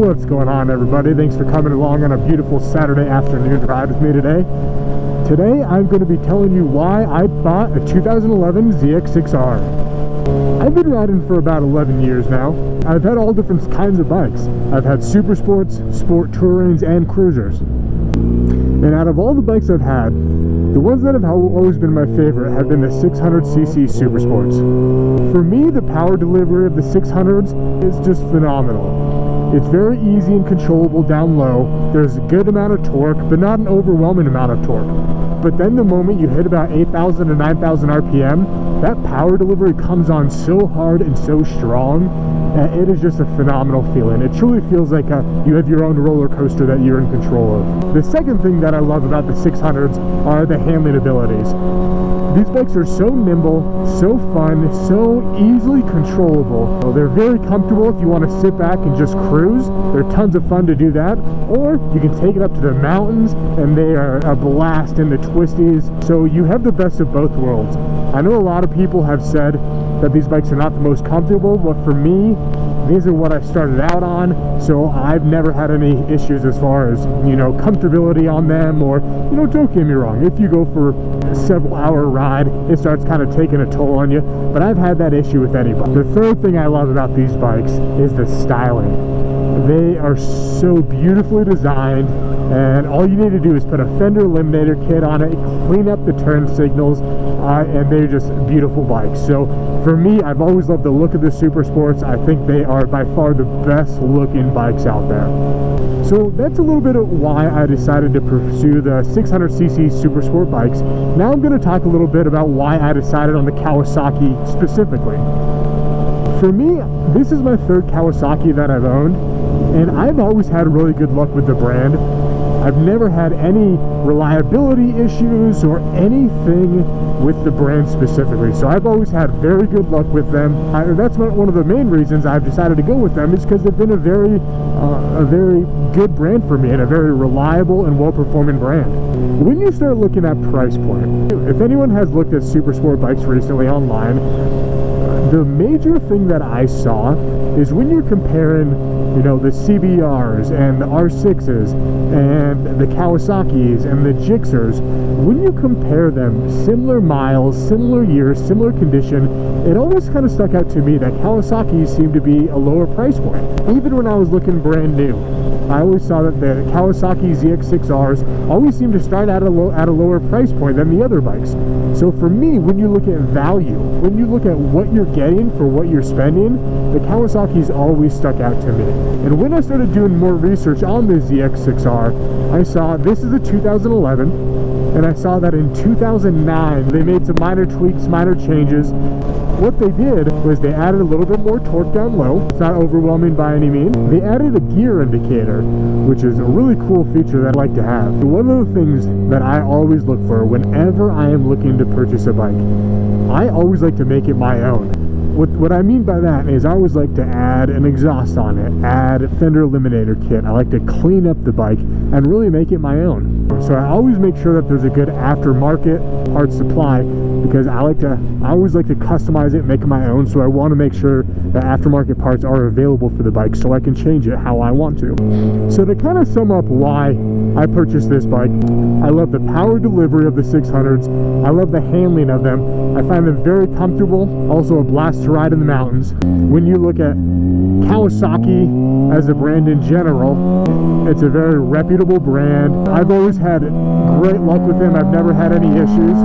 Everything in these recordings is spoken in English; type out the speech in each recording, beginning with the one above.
What's going on, everybody? Thanks for coming along on a beautiful Saturday afternoon ride with me today. Today I'm going to be telling you why I bought a 2011 ZX6R. I've been riding for about 11 years now. I've had all different kinds of bikes. I've had super sports, sport touring's, and cruisers. And out of all the bikes I've had, the ones that have always been my favorite have been the 600cc Super Sports. For me, the power delivery of the 600s is just phenomenal. It's very easy and controllable down low. There's a good amount of torque, but not an overwhelming amount of torque. But then the moment you hit about 8,000 to 9,000 RPM, that power delivery comes on so hard and so strong that it is just a phenomenal feeling. It truly feels like you have your own roller coaster that you're in control of. The second thing that I love about the 600s are the Hamline Abilities. These bikes are so nimble, so fun, so easily controllable. They're very comfortable if you want to sit back and just cruise. They're tons of fun to do that. Or you can take it up to the mountains and they are a blast in the twisties. So you have the best of both worlds. I know a lot of people have said that these bikes are not the most comfortable, but for me, these are what I started out on, so I've never had any issues as far as, comfortability on them, or, don't get me wrong, if you go for a several-hour ride, it starts kind of taking a toll on you, but I've had that issue with any bike. The third thing I love about these bikes is the styling. They are so beautifully designed, and all you need to do is put a fender eliminator kit on it, clean up the turn signals, and they're just beautiful bikes. So for me, I've always loved the look of the Super Sports. I think they are by far the best looking bikes out there. So that's a little bit of why I decided to pursue the 600cc Super Sport bikes. Now I'm going to talk a little bit about why I decided on the Kawasaki specifically. For me, this is my third Kawasaki that I've owned, and I've always had really good luck with the brand. I've never had any reliability issues or anything with the brand specifically, so I've always had very good luck with them. That's one of the main reasons I've decided to go with them, is because they've been a very good brand for me, and a very reliable and well-performing brand. When you start looking at price point, if anyone has looked at Super Sport bikes recently online, the major thing that I saw is when you're comparing, the CBRs and the R6s and the Kawasaki's and the Gixxers, when you compare them, similar miles, similar years, similar condition, it always kind of stuck out to me that Kawasaki seemed to be a lower price point. Even when I was looking brand new, I always saw that the Kawasaki ZX6Rs always seemed to start at a lower price point than the other bikes. So for me, when you look at value, when you look at what you're getting for what you're spending, the Kawasaki's always stuck out to me. And when I started doing more research on the ZX6R, I saw this is a 2011, and I saw that in 2009 they made some minor tweaks, minor changes. What they did was they added a little bit more torque down low. It's not overwhelming by any means. They added a gear indicator, which is a really cool feature that I like to have. One of the things that I always look for whenever I am looking to purchase a bike, I always like to make it my own. What I mean by that is I always like to add an exhaust on it, add a fender eliminator kit. I like to clean up the bike and really make it my own. So I always make sure that there's a good aftermarket parts supply, because I always like to customize it, make it my own. So I want to make sure that aftermarket parts are available for the bike so I can change it how I want to. So to kind of sum up why I purchased this bike, I love the power delivery of the 600s. I love the handling of them. I find them very comfortable, also a blast to ride in the mountains. When you look at Kawasaki as a brand in general, it's a very reputable brand. I've always had great luck with them. I've never had any issues.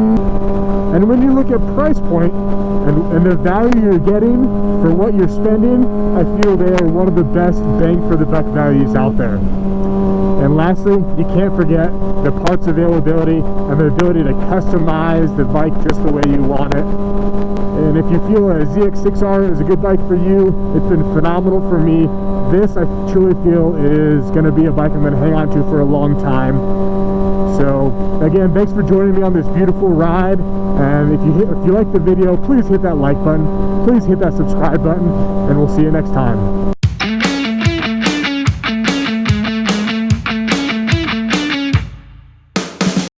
And when you look at price point and the value you're getting for what you're spending, I feel they are one of the best bang for the buck values out there. And lastly, you can't forget the parts availability and the ability to customize the bike just the way you want it. And if you feel a ZX6R is a good bike for you, it's been phenomenal for me. This, I truly feel, is going to be a bike I'm going to hang on to for a long time. So again, thanks for joining me on this beautiful ride. And if you like the video, please hit that like button, please hit that subscribe button, and we'll see you next time.